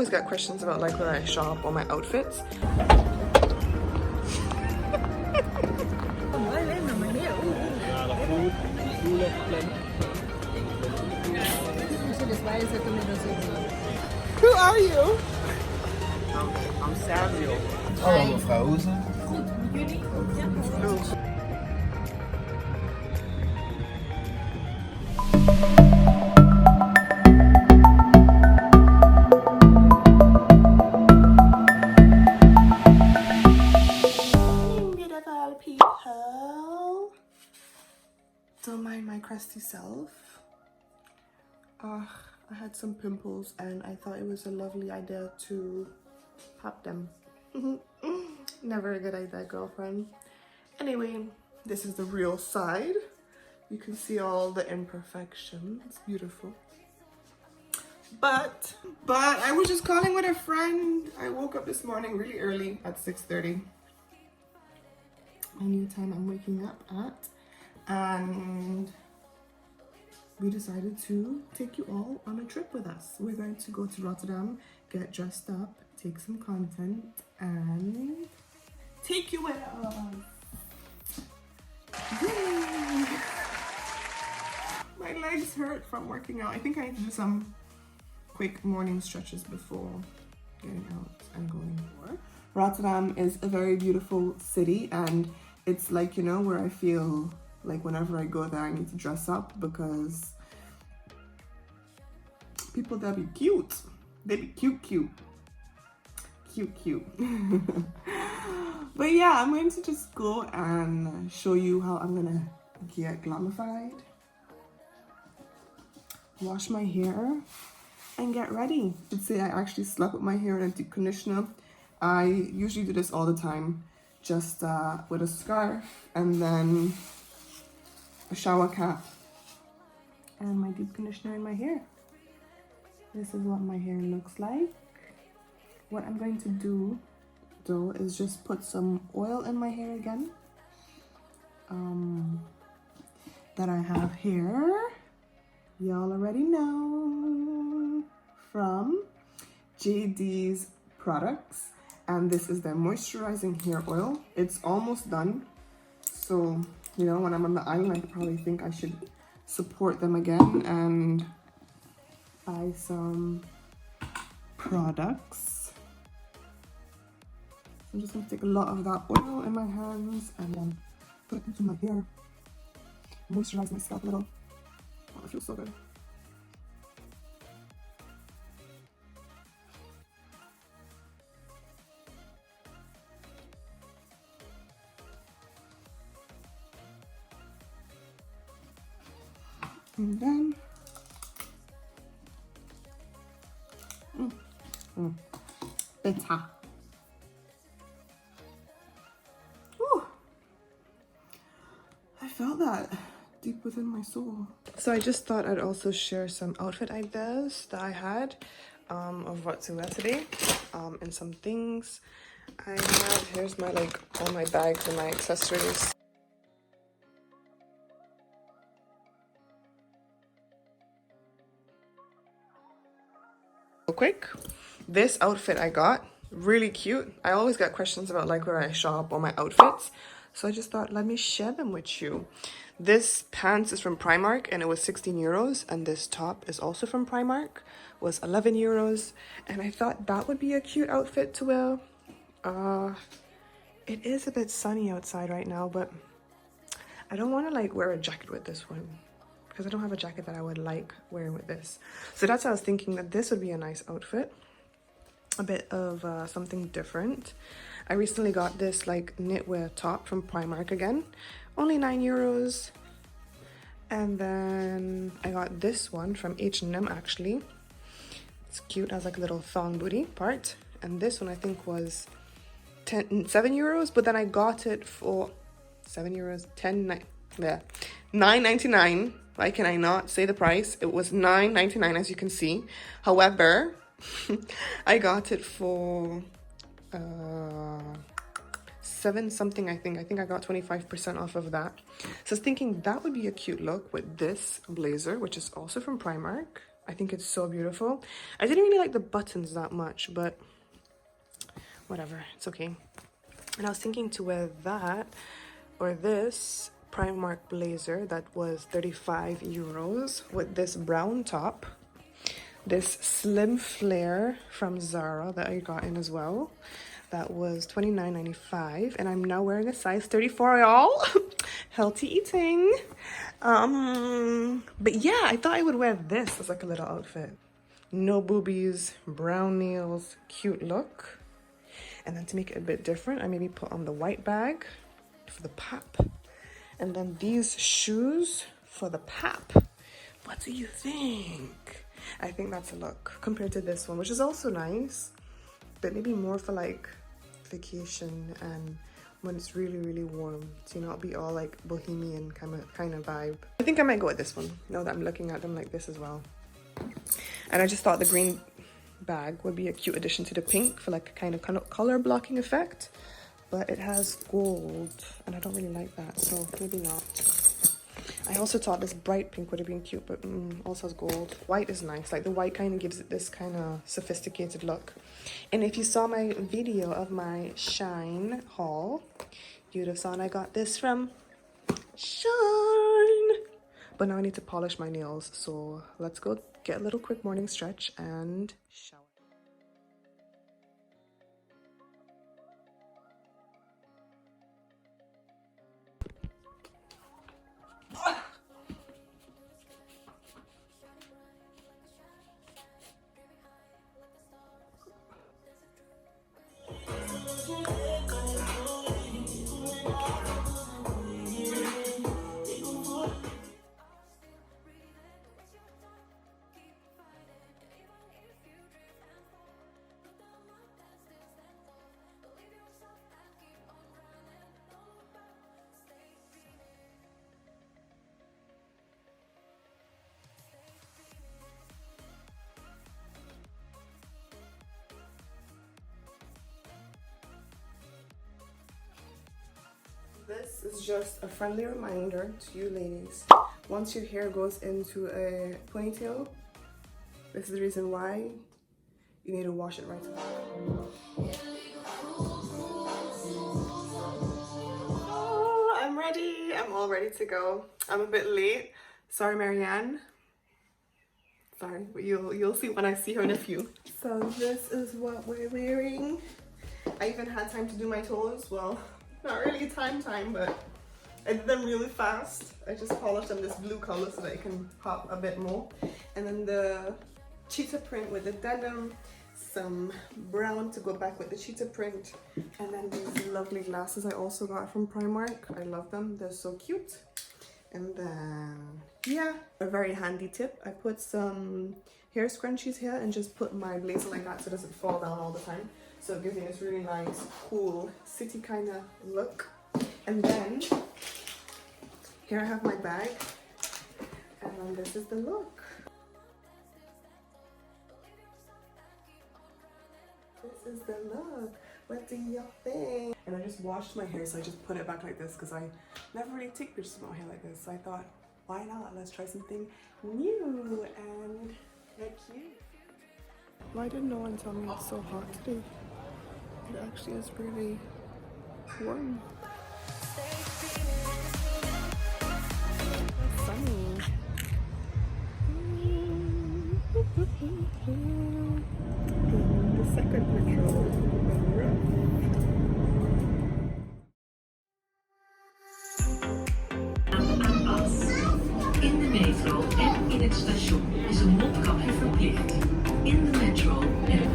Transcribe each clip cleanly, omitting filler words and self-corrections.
always get questions about like where I shop or my outfits. Who are you? I'm Samuel. Hallo mevrouw, hoe is het? Goed, met jullie? Ja. Beautiful people. Don't mind my crusty self. I had some pimples and I thought it was a lovely idea to pop them. Never a good idea, girlfriend. Anyway, this is the real side. You can see all the imperfections. Beautiful. But I was just calling with a friend. I woke up this morning really early at 6:30. My new time I'm waking up at. And we decided to take you all on a trip with us. We're going to go to Rotterdam, get dressed up, take some content, and take you with us. Yay! My legs hurt from working out. I think I need to do some quick morning stretches before getting out and going. Rotterdam is a very beautiful city, and it's like, you know, where I feel like whenever I go there I need to dress up because people there be cute. They be cute. But yeah, I'm going to just go and show you how I'm gonna get glamified, wash my hair, and get ready. I'd say I actually slept with my hair in a deep conditioner. I usually do this all the time, just with a scarf and then a shower cap and my deep conditioner in my hair. This is what my hair looks like. What I'm going to do though is just put some oil in my hair again that I have here. Y'all already know, from JD's products, and this is their moisturizing hair oil. It's almost done, so you know, when I'm on the island I probably think I should support them again and buy some products. I'm just going to take a lot of that oil in my hands and then put it into my hair, moisturize my scalp a little. Oh, it feels so good. And then bitter. Ooh. I felt that deep within my soul. So I just thought I'd also share some outfit ideas that I had of what to wear today, and some things I have. Here's my all my bags and my accessories. Real quick, this outfit I got, really cute. I always get questions about like where I shop or my outfits, so I just thought let me share them with you. This pants is from Primark and it was 16 euros, and this top is also from Primark, was 11 euros, and I thought that would be a cute outfit to wear. It is a bit sunny outside right now, but I don't want to like wear a jacket with this one because I don't have a jacket that I would like wearing with this. So that's why I was thinking that this would be a nice outfit, a bit of something different. I recently got this like knitwear top from Primark again, only 9 euros. And then I got this one from H&M actually. It's cute, it has like a little thong booty part. And this one I think was 7 euros, but then I got it for 7 euros, 9.99. Why can I not say the price? It was 9.99 as you can see. However, I got it for 7 something, I think. I think I got 25% off of that. So I was thinking that would be a cute look with this blazer, which is also from Primark. I think it's so beautiful. I didn't really like the buttons that much, but whatever, it's okay. And I was thinking to wear that or this Primark blazer that was 35 euros with this brown top, this slim flare from Zara that I got in as well, that was $29.95, and I'm now wearing a size 34, y'all. Healthy eating. But yeah, I thought I would wear this as like a little outfit. No boobies, brown nails, cute look. And then to make it a bit different, I maybe put on the white bag for the pap. And then these shoes for the pap. What do you think? I think that's a look compared to this one, which is also nice, but maybe more for like vacation and when it's really, really warm, to not be all like bohemian kind of vibe. I think I might go with this one, now that I'm looking at them like this as well. And I just thought the green bag would be a cute addition to the pink for like a kind of color blocking effect, but it has gold and I don't really like that, so maybe not. I also thought this bright pink would have been cute, but also has gold. White is nice, like the white kind of gives it this kind of sophisticated look. And if you saw my video of my Shine haul, you'd have seen I got this from Shine. But now I need to polish my nails, so let's go get a little quick morning stretch and shower. This is just a friendly reminder to you ladies. Once your hair goes into a ponytail, this is the reason why you need to wash it right away. Oh, I'm ready. I'm all ready to go. I'm a bit late. Sorry, Marianne. Sorry, but you'll see when I see her in a few. So this is what we're wearing. I even had time to do my toes. Well, not really time, but I did them really fast. I just polished them this blue color so that it can pop a bit more. And then the cheetah print with the denim, some brown to go back with the cheetah print, and then these lovely glasses I also got from Primark. I love them, they're so cute. And then, yeah, a very handy tip. I put some hair scrunchies here and just put my blazer like that so it doesn't fall down all the time. So it gives me this really nice, cool, city kind of look. And then, here I have my bag. And then this is the look. This is the look. What do you think? And I just washed my hair, so I just put it back like this because I never really take pictures of my hair like this. So I thought, why not? Let's try something new and they're cute. Why did no one tell me it's so hot today? It actually is really warm. It's sunny. The second metro. In de metro en in het station is een mondkapje verplicht. In de metro en...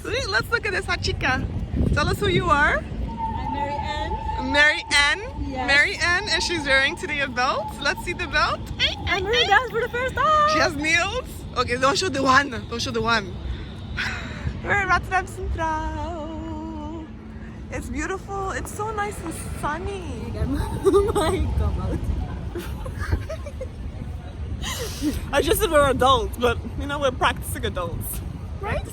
Sweet, let's look at this hot chica. Tell us who you are. I'm Mary Ann. Mary Ann. Yes. Mary Ann, and she's wearing today a belt. Let's see the belt. I'm her dance for the first time. She has nails. Okay, don't show the one. Don't show the one. We're in Rotterdam Central. It's beautiful. It's so nice and sunny. Oh my god. I just said we're adults, but you know, we're practicing adults. Right?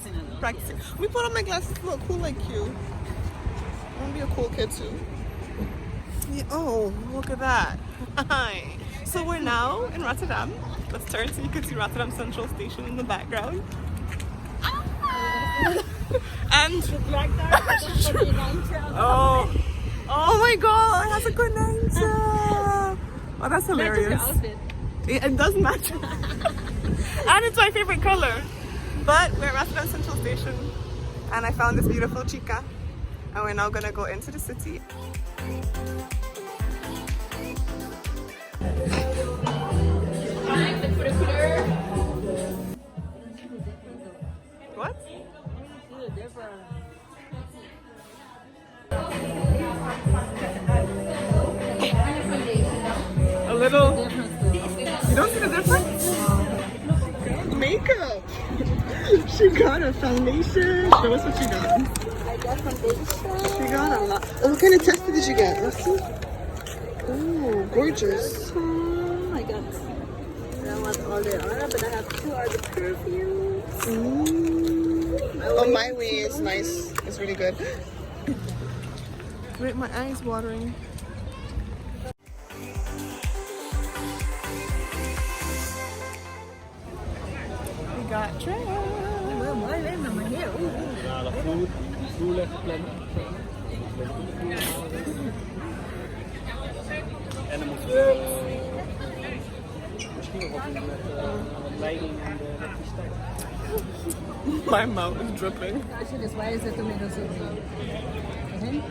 Practicing. Let me put on my glasses to look cool like you. I want to be a cool kid too. Yeah, oh, look at that. Hi. So we're now in Rotterdam. Let's turn so you can see Rotterdam Central Station in the background. And oh my god, that's a good name. Oh, that's hilarious. It does match. And it's my favorite color. But we're at Rotterdam Central Station and I found this beautiful chica. And we're now gonna go into the city. What? A little. You don't see the difference? Makeup. She got a foundation. Show us what she got. I got foundation. She got a lot. What kind of tester did you get? Let's see. Oh, gorgeous. I got. I don't want all they are, but I have 2 other perfumes. Oh, my way is nice. It's really good. Wait, my eyes watering. We got drinks. En dan moet misschien nog wat leiding en de elektriciteit. My mouth is dripping. Actually, why is the tomato so green?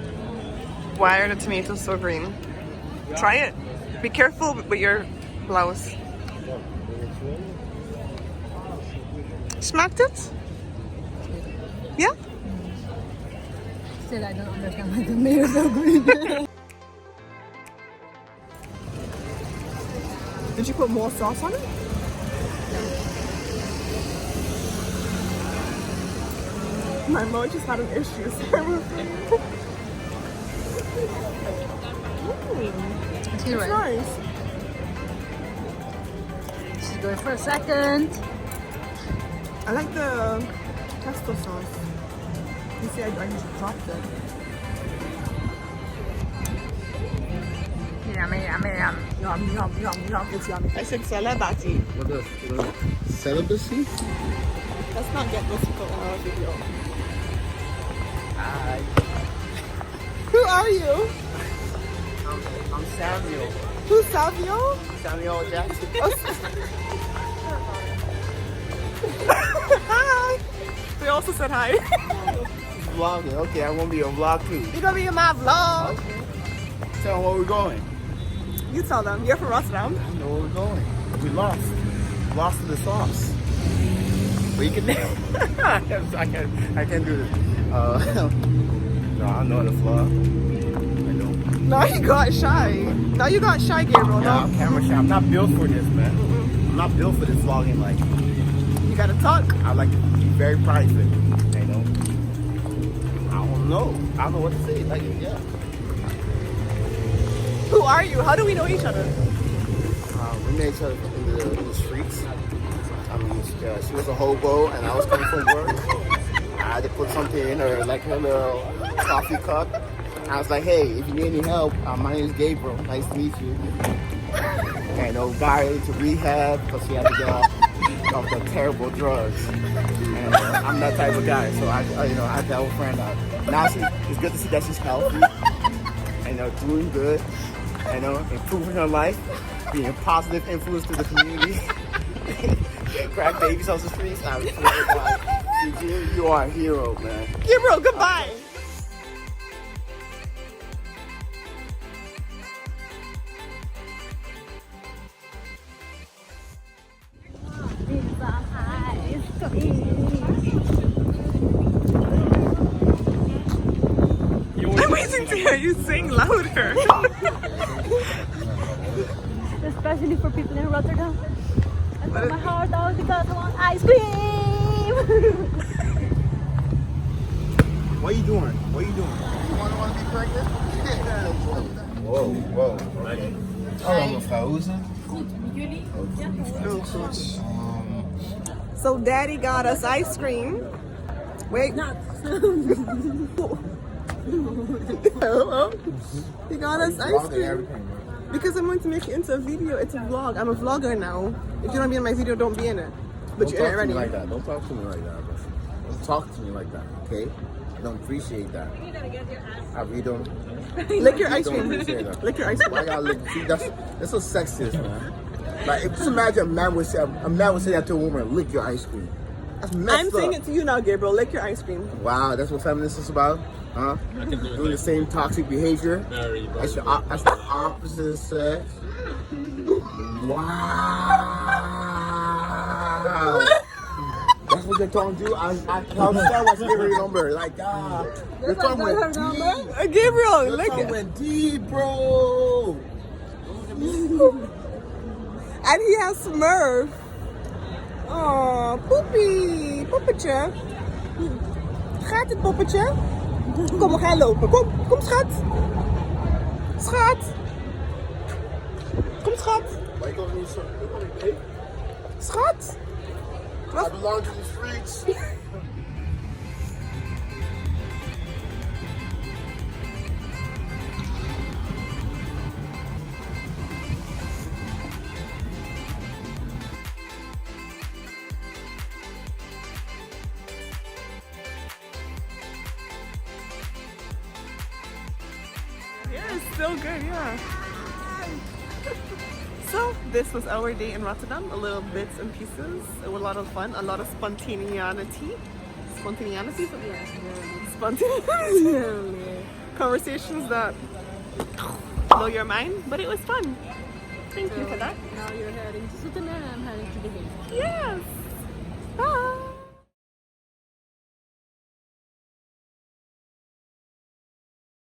Why are the tomatoes so green? Try it. Be careful with your blouse. Smacked it? Yeah? Still, I don't understand why the tomato so green. Did you put more sauce on it? My mom just had an issue. Is he It's right? nice. She's going for a second. I like the pesto sauce. You see, I just dropped it. Yummy, yummy, yum. Yum, yum, yum, yum. It's yummy. I said celibacy. What is celibacy? Let's not get difficult in our video. Hi. Who are you? I'm Samuel. Who's Savio? Samuel Jackson. Hi. They also said hi. Vlogging. Okay, I want to be a vlog too. You're gonna be in my vlog. Tell them where we're going. You tell them. You're from Rotterdam. I know where we're going. We lost. Lost to the sauce. But you can. I can't do this. No, I know how to vlog. I don't. Now you got shy. Now you got shy, Gabriel. Yeah, No, I'm camera shy. I'm not built for this, man. I'm not built for this vlogging. Like, you gotta talk. I like to be very private. You know. I don't know. I don't know what to say. Like, yeah. Who are you? How do we know each other? We met each other in the streets. I mean, she was a hobo, and I was coming from work. I had to put something in her, like her little coffee cup. I was like, hey, if you need any help, my name is Gabriel. Nice to meet you. And I got her into rehab because she had to get off the terrible drugs. And I'm that type of guy, so I had to help a friend out. Now it's good to see that she's healthy, and doing good, improving her life, being a positive influence to the community. Crack babies off the streets. I swear to God, Sue-Jeen, you are a hero, man. Gabriel, goodbye. I'm waiting to hear you sing louder. Especially for people in Rotterdam. I put my heart out because I want ice cream. What are you doing? What are you doing? You want to be pregnant? Whoa, whoa. Okay. Hallo mevrouw, hoe is het? Goed, met jullie? Heel goed. So Daddy got us ice cream. Wait. Hello? He got us ice cream. Because I'm going to make it into a video. It's a vlog. I'm a vlogger now. If you don't want to be in my video, don't be in it. But you're in it already. Like that. Don't talk to me like that. Don't talk to me like that, okay? I don't appreciate that. I really don't. Lick your ice Don't cream. appreciate that. Lick your ice cream. Why I gotta lick? See, that's so sexist, man. Like, just imagine a man would say that to a woman, lick your ice cream. That's messed I'm up. saying it to you now, Gabriel. Lick your ice cream. Wow, that's what feminist is about, huh? Doing the same toxic behavior. That's the opposite of sex. Wow. That's what they're talking to. I understand what's giving your number. Like, they're talking went deep. Gabriel, Your lick tongue it. went deep, bro. And he has Smurf. Oh, poepie. Poppetje. Gaat het, poppetje? Kom, we gaan lopen. Kom, schat. Schat. Kom, schat. Why you gonna need some? Schat. I belong to the streets. Yeah, it's still good, yeah. So this was our day in Rotterdam, a little bits and pieces. It was a lot of fun, a lot of spontaneity. Spontaneity? Spontaneity. Conversations that blow your mind, but it was fun. Thank you for that. Now you're heading to Zoetermeer and I'm heading to the gate. Yes.